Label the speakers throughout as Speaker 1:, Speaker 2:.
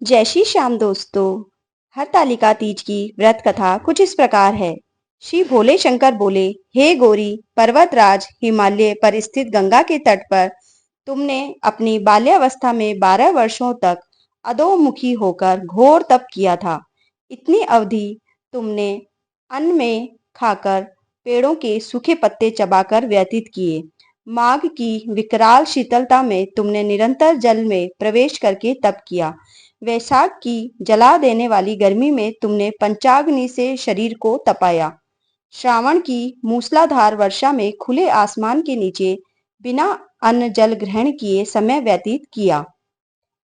Speaker 1: जय श्री श्याम दोस्तों। हरतालिका तीज की व्रत कथा कुछ इस प्रकार है। श्री भोले शंकर बोले, हे गौरी पर्वतराज, हिमालय पर स्थित गंगा के तट पर तुमने अपनी बाल्यावस्था में 12 वर्षों तक अधोमुखी होकर घोर तप किया था। इतनी अवधि तुमने अन्न में खाकर, पेड़ों के सूखे पत्ते चबाकर व्यतीत किए। माघ की विकराल शीतलता में तुमने निरंतर जल में प्रवेश करके तप किया। वैशाख की जला देने वाली गर्मी में तुमने पंचाग्नि से शरीर को तपाया। श्रावण की मूसलाधार वर्षा में खुले आसमान के नीचे बिना अन्न जल ग्रहण किए समय व्यतीत किया।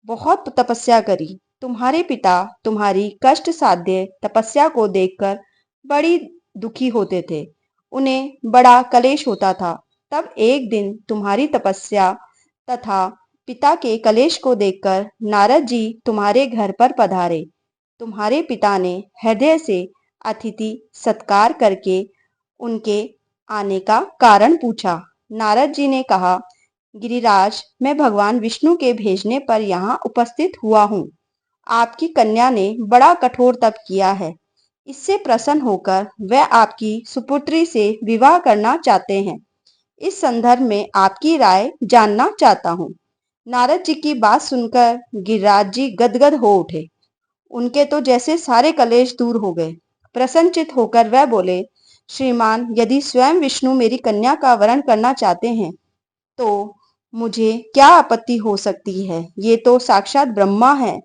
Speaker 1: बहुत तपस्या करी। तुम्हारे पिता तुम्हारी कष्ट साध्य तपस्या को देखकर बड़ी दुखी होते थे। उन्हें बड़ा कलेश होता था। तब एक दिन तुम्हारी तपस्या तथा पिता के कलेश को देखकर नारद जी तुम्हारे घर पर पधारे। तुम्हारे पिता ने हृदय से अतिथि सत्कार करके उनके आने का कारण पूछा। नारद जी ने कहा, गिरिराज, मैं भगवान विष्णु के भेजने पर यहाँ उपस्थित हुआ हूँ। आपकी कन्या ने बड़ा कठोर तप किया है। इससे प्रसन्न होकर वह आपकी सुपुत्री से विवाह करना चाहते हैं। इस संदर्भ में आपकी राय जानना चाहता हूँ। नारद जी की बात सुनकर गिरिराज जी गदगद हो उठे। उनके तो जैसे सारे कलेश दूर हो गए। प्रसन्नचित होकर वह बोले, श्रीमान, यदि स्वयं विष्णु मेरी कन्या का वरण करना चाहते हैं तो मुझे क्या आपत्ति हो सकती है। ये तो साक्षात ब्रह्मा है।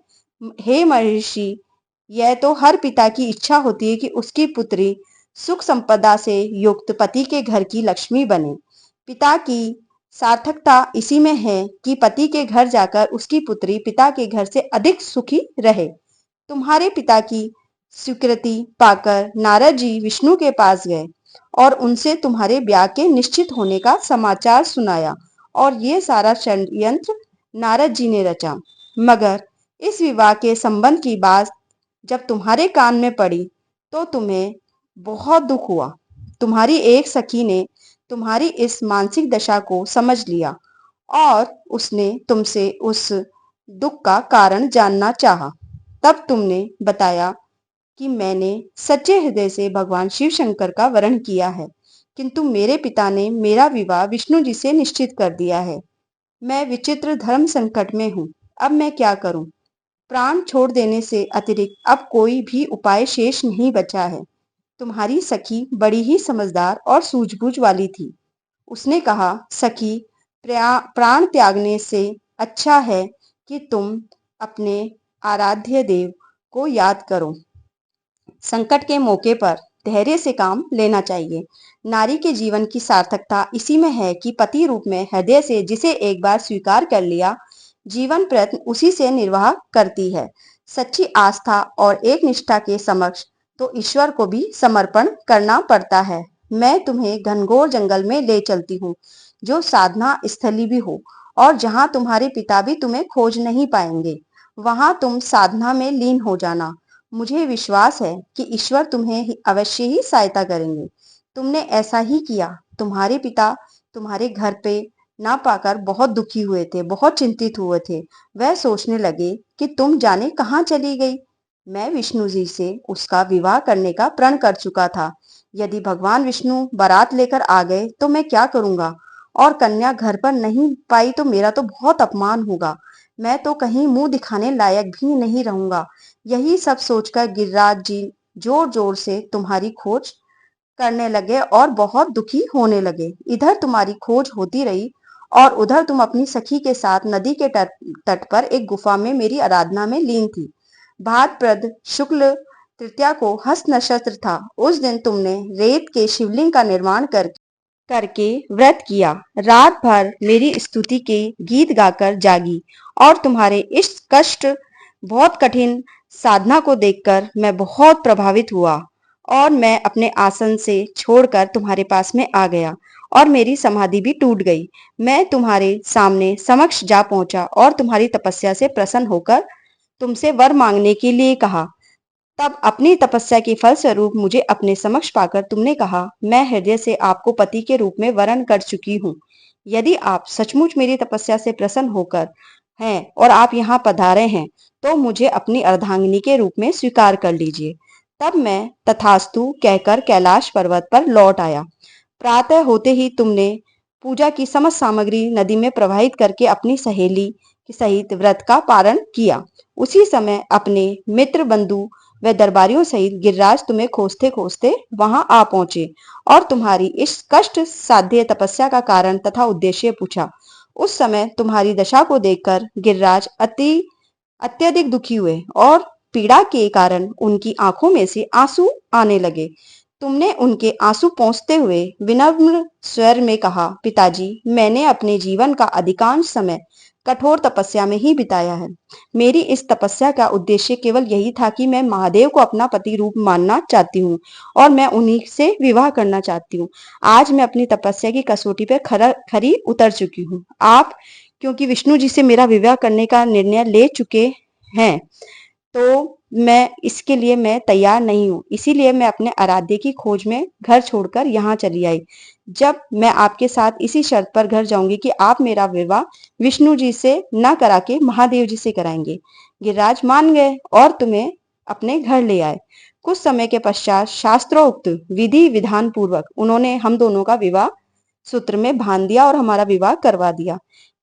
Speaker 1: हे महर्षि, यह तो हर पिता की इच्छा होती है कि उसकी पुत्री सुख संपदा से युक्त पति के घर की लक्ष्मी बने। पिता की सार्थकता इसी में है कि पति के घर जाकर उसकी पुत्री पिता के घर से अधिक सुखी रहे। तुम्हारे पिता की स्वीकृति पाकर नारद जी विष्णु के पास गए और उनसे तुम्हारे ब्याह के निश्चित होने का समाचार सुनाया। और ये सारा षड्यंत्र नारद जी ने रचा। मगर इस विवाह के संबंध की बात जब तुम्हारे कान में पड़ी तो तुम्हें बहुत दुख हुआ। तुम्हारी एक सखी ने तुम्हारी इस मानसिक दशा को समझ लिया और उसने तुमसे उस दुख का कारण जानना चाहा। तब तुमने बताया कि मैंने सच्चे हृदय से भगवान शिव शंकर का वरण किया है, किंतु मेरे पिता ने मेरा विवाह विष्णु जी से निश्चित कर दिया है। मैं विचित्र धर्म संकट में हूँ। अब मैं क्या करूँ? प्राण छोड़ देने से अतिरिक्त अब कोई भी उपाय शेष नहीं बचा है। तुम्हारी सखी बड़ी ही समझदार और सूझबूझ वाली थी। उसने कहा, सखी, प्राण त्यागने से अच्छा है कि तुम अपने आराध्य देव को याद करो। संकट के मौके पर धैर्य से काम लेना चाहिए। नारी के जीवन की सार्थकता इसी में है कि पति रूप में हृदय से जिसे एक बार स्वीकार कर लिया, जीवन प्रयत्न उसी से निर्वाह करती है। सच्ची आस्था और एक निष्ठा के समक्ष तो ईश्वर को भी समर्पण करना पड़ता है। मैं तुम्हें घनघोर जंगल में ले चलती हूँ, जो साधना स्थली भी हो, और जहाँ तुम्हारे पिता भी तुम्हें खोज नहीं पाएंगे। वहां तुम साधना में लीन हो जाना। मुझे विश्वास है कि ईश्वर तुम्हें अवश्य ही सहायता करेंगे। तुमने ऐसा ही किया। तुम्हारे पिता तुम्हारे घर पे ना पाकर बहुत दुखी हुए थे, बहुत चिंतित हुए थे। वह सोचने लगे कि तुम जाने कहाँ चली गई। मैं विष्णु जी से उसका विवाह करने का प्रण कर चुका था। यदि भगवान विष्णु बारात लेकर आ गए तो मैं क्या करूंगा, और कन्या घर पर नहीं पाई तो मेरा तो बहुत अपमान होगा। मैं तो कहीं मुंह दिखाने लायक भी नहीं रहूंगा। यही सब सोचकर गिरिराज जी जोर जोर से तुम्हारी खोज करने लगे और बहुत दुखी होने लगे। इधर तुम्हारी खोज होती रही और उधर तुम अपनी सखी के साथ नदी के तट पर एक गुफा में मेरी आराधना में लीन थी। भाद्रपद शुक्ल तृतीया को हस्त नक्षत्र था। उस दिन तुमने रेत के शिवलिंग का निर्माण करके व्रत किया। रात भर मेरी स्तुति के गीत गाकर जागी और तुम्हारे इस कष्ट बहुत कठिन साधना को देखकर मैं बहुत प्रभावित हुआ और मैं अपने आसन से छोड़कर तुम्हारे पास में आ गया और मेरी समाधि भी टूट गई। मैं तुम्हारे सामने समक्ष जा पहुंचा और तुम्हारी तपस्या से प्रसन्न होकर तुमसे वर मांगने के लिए कहा। तब अपनी तपस्या के फल स्वरूप मुझे अपने समक्ष पाकर तुमने कहा, मैं हृदय से आपको पति के रूप में वरण कर चुकी हूँ। यदि आप सचमुच मेरी तपस्या से प्रसन्न होकर हैं और आप यहाँ पधारे हैं तो मुझे अपनी अर्धांगिनी के रूप में स्वीकार कर लीजिए। तब मैं तथास्तु कहकर कैलाश पर्वत पर लौट आया। प्रातः होते ही तुमने पूजा की समस्त सामग्री नदी में प्रवाहित करके अपनी सहेली के सहित व्रत का पारण किया। उसी समय अपने मित्र बंधु व दरबारियों सहित गिरिराज तुम्हें खोजते खोजते वहां आ पहुंचे और तुम्हारी इस कष्ट साध्य तपस्या का कारण तथा उद्देश्य पूछा। उस समय तुम्हारी दशा को देखकर गिरिराज अत्यधिक दुखी हुए और पीड़ा के कारण उनकी आंखों में से आंसू आने लगे। तुमने उनके आंसू पोंछते हुए विनम्र स्वर में कहा, पिताजी, मैंने अपने जीवन का अधिकांश समय कठोर तपस्या में ही बिताया है। मेरी इस तपस्या का उद्देश्य केवल यही था कि मैं महादेव को अपना पति रूप मानना चाहती हूँ और मैं उन्हीं से विवाह करना चाहती हूँ। आज मैं अपनी तपस्या की कसौटी पर खरी उतर चुकी हूँ। आप क्योंकि विष्णु जी से मेरा विवाह करने का निर्णय ले चुके हैं, तो मैं तैयार नहीं हूँ। इसीलिए मैं अपने आराध्य की खोज में घर छोड़कर यहाँ चली आई। जब मैं आपके साथ इसी शर्त पर घर जाऊंगी कि आप मेरा विवाह विष्णु जी से न करा के महादेव जी से कराएंगे। गिरिराज मान गए और तुम्हें अपने घर ले आए। कुछ समय के पश्चात शास्त्रोक्त विधि विधान पूर्वक उन्होंने हम दोनों का विवाह सूत्र में बांध दिया और हमारा विवाह करवा दिया।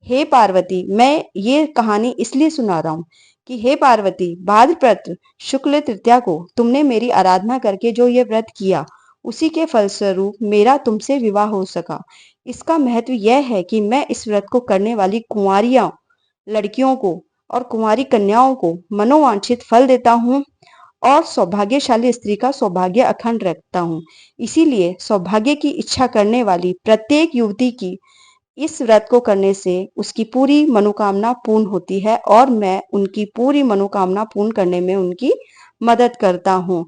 Speaker 1: हे पार्वती, मैं ये कहानी इसलिए सुना रहा हूँ कि हे पार्वती, भाद्रपद शुक्ल तृतीया को तुमने मेरी आराधना करके जो ये व्रत किया, उसी के फलस्वरूप मेरा तुमसे विवाह हो सका। इसका महत्व यह है कि मैं इस व्रत को करने वाली कुंवारियां लड़कियों को और कुंवारी कन्याओं को मनोवांछित फल देता हूँ और सौभाग्यशाली स्त्री का सौभाग्य अखंड रखता हूँ। इसीलिए सौभाग्य की इच्छा करने वाली प्रत्येक युवती की इस व्रत को करने से उसकी पूरी मनोकामना पूर्ण होती है और मैं उनकी पूरी मनोकामना पूर्ण करने में उनकी मदद करता हूँ।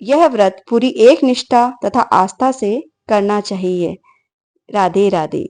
Speaker 1: यह व्रत पूरी एक निष्ठा तथा आस्था से करना चाहिए। राधे राधे।